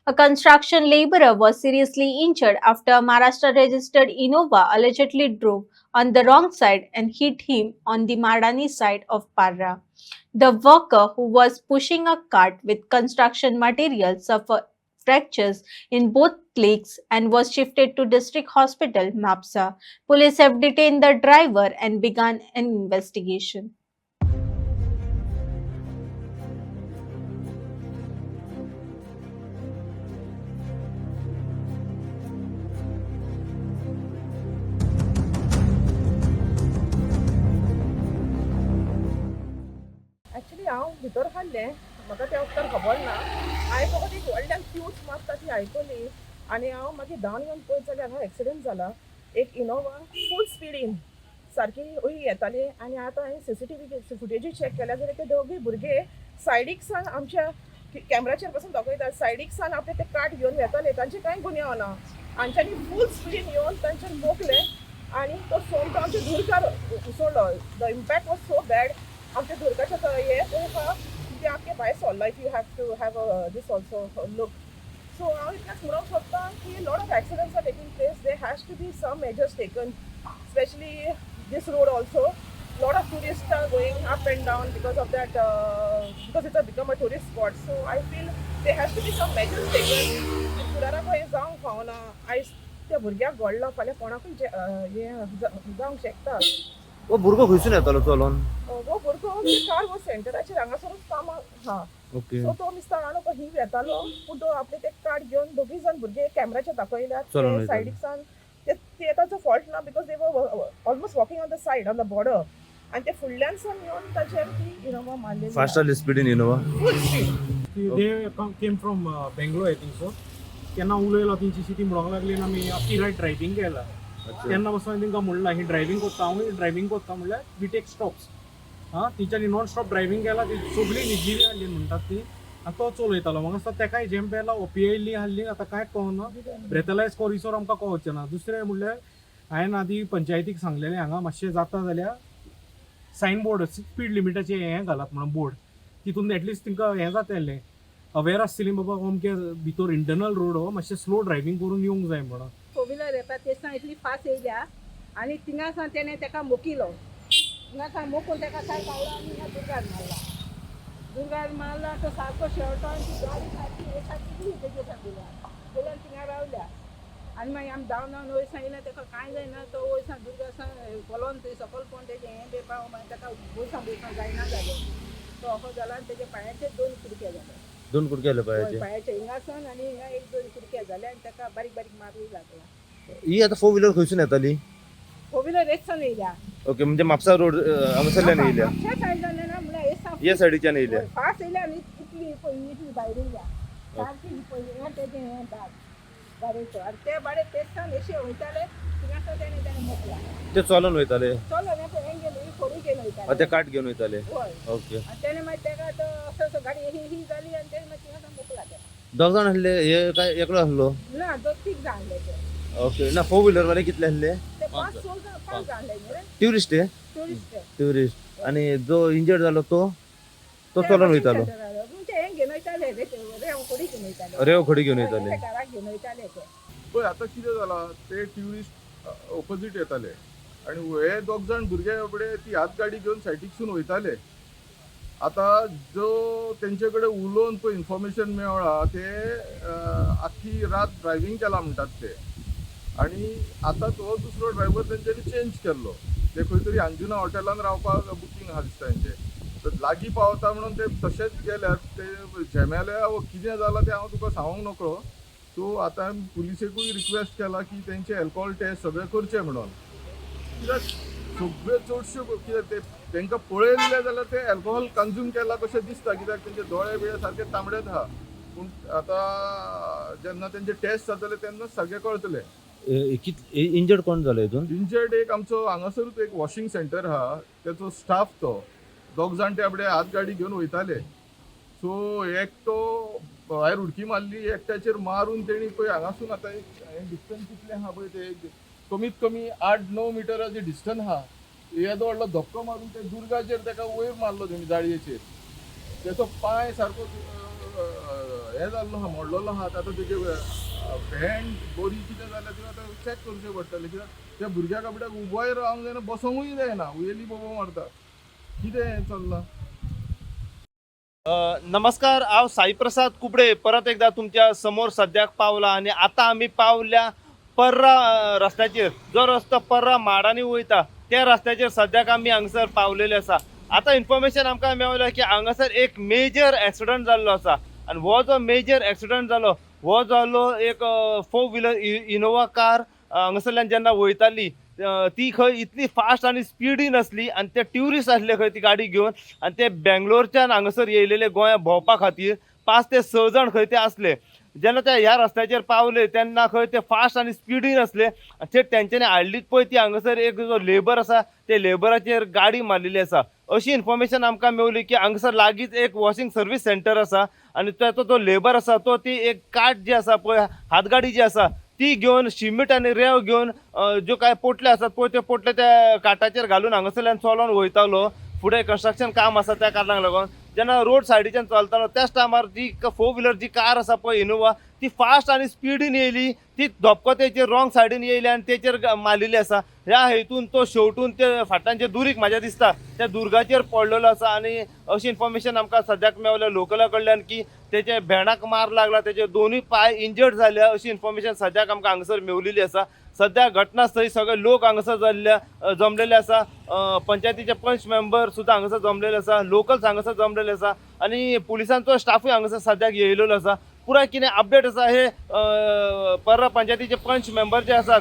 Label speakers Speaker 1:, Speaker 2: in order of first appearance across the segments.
Speaker 1: A construction laborer was seriously injured after a Maharashtra registered Innova allegedly drove on the wrong side and hit him on the Madani side of Parra. The worker, who was pushing a cart with construction materials, suffered fractures in both legs and was shifted to District Hospital, Mapsa. Police have detained the driver and begun an investigation.
Speaker 2: Actually हांव भितर हाडलें म्हाका तें उत्तर खबर ना. हांवें फकत एक व्हडल्यान फ्यूज मारता ती आयकली आनी हांव मागीर धांवन येवन पळयत जाल्यार हांगा एक्सिडेंट जाला. एक इनोवा फूल स्पिडीन सारकी येताली आनी आतां हांवें CCTV फुटेजी चॅक केल्या जाल्यार ते दोगूय भुरगे सायडीक सावन आमच्या कॅमेराचेर पासून दाखयता सायडीक सावन आपले ते कार्ट घेवन येताले. तांचे कांय गुन्यांव ना. हांच्यांनी फूल स्पिडीन येवन तांच्यान मोखले आनी तो सोमतो आमच्या धुरकार उसळ्ळो. The impact was so bad. आमच्या धुरकाच्या हे पळोवपाक ते आख्खे भायर सरला. If you have to have this also look. So हांव इतलेंच म्हणूंक सोदतां की lot of accidents are taking place. They has to be some measures taken, specially this road also. Lot of tourists are going up and down because of that, because it's become a tourist spot. So I feel there has to be some measures taken. फुडाराक हे जावंक फावना. आयज त्या भुरग्याक घडला, फाल्यां कोणाकूय हे जावंक शकता.
Speaker 3: वो भुरगो खंयसून येतालो चलोन?
Speaker 2: वो भुरगो कार वो सेंटराचेर हांगासरूच कामाक हा.
Speaker 3: ओके.
Speaker 2: सो तो मिस्ता आणून तो हिंग येतालो पूण तो आपले ते कार्ड घेवन दोगूय जाण भुरगे कॅमेराचेर दाखयल्यात
Speaker 3: चलोन वयताले.
Speaker 2: सायडीक सावन. ते ताचो फॉल्ट ना because they were almost walking on the said on the border आनी ते फुडल्यान सावन येवन ताचेर ती इनोवा मारलेली.
Speaker 3: फास्ट आली स्पीडीन Innova.
Speaker 2: Full speed.
Speaker 4: They came from Bangalore, I think so. केन्ना उलयलो तेंची सिटी म्हणूंक लागली आनी आमी आफ्टी रायट ड्रायव्हिंग केला. तेन्ना पासून तांकां म्हणलां ही ड्रायव्हिंग कोत्ता हांवूय ड्रायव्हिंग कोत्ता म्हणल्यार वी टेक स्टॉप्स. तेंच्यांनी नॉन स्टॉप ड्रायव्हिंग केला. ती सगळी निजिरी हाडली म्हणटात ती आनी तो चलयतालो. म्हाका दिसता तेकाय जॅम्प येयला, ओपिआयली हाडली, आतां कांय कळना. ब्रेथलायज कॉरिसोर आमकां कळचें ना. दुसरें म्हणल्यार हांवें आदीं पंचायतीक सांगलेलें हांगा मातशें जाता जाल्यार सायन बोर्ड स्पीड लिमिटाचें हें घालात म्हणून बोर्ड. तितून एटलिस्ट तांकां हें जातलें, अवेर आसतलीं बाबा अमके भितर इंटरनल रोड हो मातशें स्लो ड्रायव्हिंग करून येवंक जाय म्हणून.
Speaker 5: फोर व्हिलर येता तेसना इतली फास्ट येयल्या आनी थिंगासान तेणें तेका मोकिलो. थिंगासान मोकून तेका सायड काडलो आनी हिंगा दुर्गार मारला. दुर्गार मारला तो सारको शेवटो आनी ती गाडी सारकी हे सारकी तेजे फाटल्यान गेल्यान थिंगा रावल्या. आनी मागीर आमी धांवन धांवन वयर सांगिल्लें तेका कांय जायना. तो वयर सावन दुर्गासान फोलोन थंय सकयल पोवन तेजें हें बी पाव मागीर तेका वयर जायना जालें. तो ऑफर जाला आनी तेजे पांयाचेर 2 कुडके जाले.
Speaker 3: 2 कुडके आले पायाचे.
Speaker 5: पांयाचे हिंगासान आनी हिंगा 1-2 कुडके जाले आनी तेका बारीक बारीक मारूय लागला.
Speaker 3: ही आता 4 व्हीलर खंयसून येताली?
Speaker 5: फोर व्हिलर रेसान येयल्या.
Speaker 3: ओके, म्हणजे म्हापसा रोड हांगासरल्यान येयल्या.
Speaker 5: आमच्या सायडीन ना म्हळ्यार
Speaker 3: ह्या सायडीच्यान येयल्या.
Speaker 5: फास्ट येयल्या आनी इतली पळय इतली भायर येयल्या. सारकी पळय हें तेजें हें दाग गाडयेचो आनी ते बाडे तेसान अशे वयताले थिंगासर तेणें मोकला.
Speaker 3: ते चलोन वयताले.
Speaker 5: चलो हें पळय हें गेलो फोडूय घेवन वयताले.
Speaker 3: ते काट घेवन वयताले.
Speaker 5: हय.
Speaker 3: ओके.
Speaker 5: आनी तेणें मागीर तेका तो असो गाडी ही जाली आनी तेणें मागीर थिंगासर मोकला तेका.
Speaker 3: दोग जाण आसले, हे काय एकलो आसलो?
Speaker 5: ना 2-3 जाण आसले ते.
Speaker 3: ओके. ना 4 व्हीलर वाले कितले आसले?
Speaker 5: ते 5 जाण आसले न्ही रे
Speaker 3: ट्युरिस्ट हे?
Speaker 5: ट्युरिस्ट.
Speaker 3: ट्युरिस्ट. आणि जो इंजर्ड जालो तो चलोन वयतालो.
Speaker 5: म्हणजे हें घेवन वयताले रेंव कोडी घेवन वयताले.
Speaker 3: रेव खडी घेवन वयताले.
Speaker 5: घराक घेवन वयताले ते.
Speaker 6: पळय आतां कितें जालां, ते ट्युरिस्ट ऑपोजीट येताले आनी हे दोग जाण भुरगे बाबडे ती हात गाडी घेवन सायडीकसून वयताले. आतां जो तेंचे कडेन उलोवन पळय इन्फॉर्मेशन मेळ्ळा ते आख्खी रात ड्रायव्हिंग केला म्हणटात ते. आनी आतां तो दुसरो ड्रायव्हर तेंच्यांनी चेंज केल्लो. ते खंय तरी अंजुना हॉटेलान रावपाक बुकींग आहा दिसता तेंचें. तर लागीं पावता म्हणून ते तशेंच गेल्यार ते झेमेल्या वो कितें जालां तें हांव तुका सांगूंक नकळो. सो आतां पुलिसेकूय रिक्वेस्ट केला की तेंचे एल्कोहोल टेस्ट सगळे करचे म्हणून. कित्याक सगळे चडश्यो कित्याक ते तांकां पळयले जाल्यार ते एल्कोहोल कन्ज्यूम केला कशें दिसता. कित्याक तेंचे दोळे बिळे सारके तांबडेच आहा. पूण आतां जेन्ना तेंचे टेस्ट जातले तेन्ना सगळें कळटलें.
Speaker 3: इंजर्ड कोण जालो हितून?
Speaker 6: इंजर्ड एक आमचो हांगासरूच एक वॉशिंग सेंटर आहा तेचो स्टाफ तो. दोग जाण ते आपणे हात गाडी घेवन वयताले. सो एकटो भायर उडकी मारली, एकट्याचेर मारून तेणी पळय हांगासून आतां एक डिस्टन्स कितलें आहा पळय ते कमीत कमी 8-9 मिटराचें डिस्टन्स आहा. येदो व्हडलो धक्को मारून ते दुर्गाचेर तेका वयर मारलो तेणी जाळयेचेर. तेचो पांय सारको हे जाल्लो आहा मोडलेलो आहा आतां तेजे पॅन्ट बरी कितें जाल्यार ती आतां चॅक करचें पडटलें कित्याक त्या भुरग्या कपड्याक उबोय रावंक जायना बसोंकूय जायना उयेली बोबो मारता कितें हें चल्लां.
Speaker 3: नमस्कार, हांव साई प्रसाद कुबडे परत एकदा तुमच्या समोर सद्याक पावला आणि आता आम्ही पावल्या पर्रा रस्त्याचेर. जो रस्तो पर्रा माडांनी वयता त्या रस्त्याचेर सद्याक आमी हांगसर पावलेले आसा. आता इन्फॉर्मेशन आमकां मेवल्या की हांगासर एक मेजर एक्सिडंट जाल्लो आसा आणि हो जो मेजर एक्सिडंट जालो हो जालो एक 4 व्हिलर इनोवा कार हांगासरल्यान जेन्ना वयताली ती खंय इतली फास्ट आणि स्पिडीन आसली आणि ते ट्युरिस्ट आसले खंय ती गाडी घेवन आणि ते बेंगलोरच्यान हांगासर येयलेले गोंया भोंवपा खातीर 5 ते 6 जण खंय ते आसले. जेन्ना ते ह्या रस्त्याचेर पावले तेन्ना खंय ते फास्ट आणि स्पिडीन आसले थंय तेंच्यांनी हाडलीच पळय ती हांगासर एक जो लेबर आसा ते लेबराचेर गाडी मारलेली आसा. अशी इन्फॉर्मेशन आमकां मेवली की हांगासर लागींच एक वॉशिंग सर्वीस सेंटर आसा आणि ताचो जो लेबर आसा तो ती एक काट जी आसा पळय हातगाडी जी आसा ती घेवन शिमीट आणि रेंव घेवन ज्यो काय पोटले आसात पळय ते पोटले त्या काटाचेर घालून हांगासरल्यान चलोन वयतालो. फुडें कंस्ट्रक्शन काम आसा त्या कारणाक लागून जेन्ना रोड सायडीच्यान चलतालो त्याच टायमार जी 4 व्हिलर जी कार आसा पळय इनोवा ती फास्ट आणि स्पिडीन येयली ती धपको तेचेर रॉंग सायडीन येयली आणि तेचेर मारलेली आसा. ह्या हेतून तो शेवटून ते फाटल्यान जे दुरीक म्हाज्या दिसता त्या दुर्गाचेर पडलेलो आसा आणि अशी इन्फॉर्मेशन आमकां सद्याक मेवल्या लोकला कडल्यान की तेचे भेंडाक मार लागला तेचे दोनूय पाय इंजर्ड जाले अशी इन्फॉर्मेशन सद्याक आमकां हांगासर मेवलेली आसा. सध्या घटनास्थळी सगळे लोक हांगासर जमलेले आसा. पंचायतीचे पंच मेंबर सुद्दां हांगासर जमलेले आसा. लोकल्स हांगासर जमलेले आसा आणि पुलिसांचो स्टाफूय हांगासर सद्याक येयलेलो आसा. पुराय कितें अपडेट आसा हे पर्रा पंचायतीचे पंच मेंबर जे आसात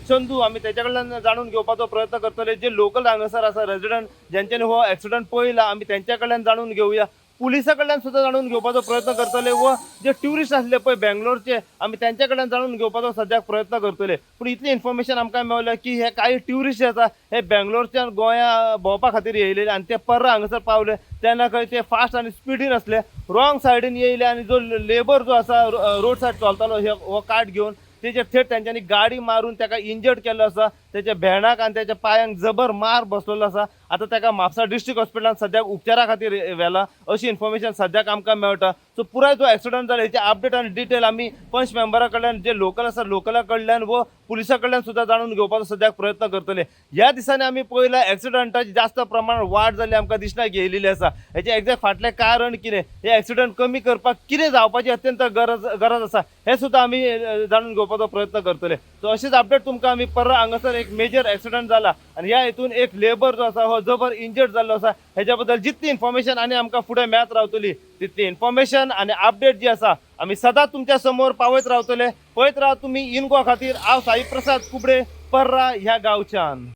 Speaker 3: चंदू आमी तेच्या कडल्यान जाणून घेवपाचो प्रयत्न करतले. जे लोकल हांगासर आसा रेजिडेंट ज्यांच्यानी हो एक्सिडंट पळयला आमी तेंच्या कडल्यान जाणून घेवया. पुलिसा कडल्यान सुद्दां जाणून घेवपाचो प्रयत्न करतले व जे ट्युरिस्ट आसले पळय बेंगलोरचे आमी तेंच्या कडल्यान जाणून घेवपाचो सद्याक प्रयत्न करतले. पूण इतली इन्फॉर्मेशन आमकां मेवल्या की हे काही ट्युरिस्ट जे आसा हे बेंगलोरच्यान गोंया भोंवपा खातीर येयलेले आणि ते पर्रा हांगासर पावले तेन्ना खंय ते फास्ट आणि स्पिडीन आसले रॉंग सायडीन येयले आणि जो लेबर जो आसा रोड सायड चलतालो हो काट घेवन तेचे थेट तेंच्यांनी गाडी मारून ताका इंजर्ड केल्लो आसा. तेच्या भेंडाक आणि त्याच्या पांयांक जबर मार बसलेलो आसा. आता ताका म्हापसा डिस्ट्रिक्ट हॉस्पिटलान सद्याक उपचारा खातीर व्हेला अशी इन्फॉर्मेशन सद्याक आमकां मेळटा. सो पुराय जो एक्सिडंट जाला हेचे अपडेट आनी डिटेल आमी पंच मेंबरा कडल्यान जे लोकल आसा लोकला कडल्यान व पुलिसा कडल्यान सुद्दां जाणून घेवपाचो सद्याक प्रयत्न करतले. ह्या दिसांनी आमी पळयला एक्सिडंटाची जास्त प्रमाणात वाड जाल्ली आमकां दिसना गेलेली आसा. हेचे एक्झॅक्ट फाटलें कारण कितें हे एक्सिडंट कमी करपाक कितें जावपाची अत्यंत गरज आसा हे सुद्दां आमी जाणून घेवपाचो प्रयत्न करतले. सो अशीच अपडेट तुमकां आमी पर्रा हांगासर एक मेजर एक्सिडंट जाला आणि ह्या हेतून एक लेबर जो आसा हो जबर इंजर्ड जाल्लो आसा. हेच्या बद्दल जितली इन्फॉर्मेशन आनी आमकां फुडें मेळत रावतली तितली इन्फॉर्मेशन आनी अपडेट जी आसा आमी सदांच तुमच्या समोर पावयत रावतले. पळयत राहा तुमी इन गोवा खातीर. हांव साई प्रसाद कुबडे पर्रा ह्या गांवच्यान.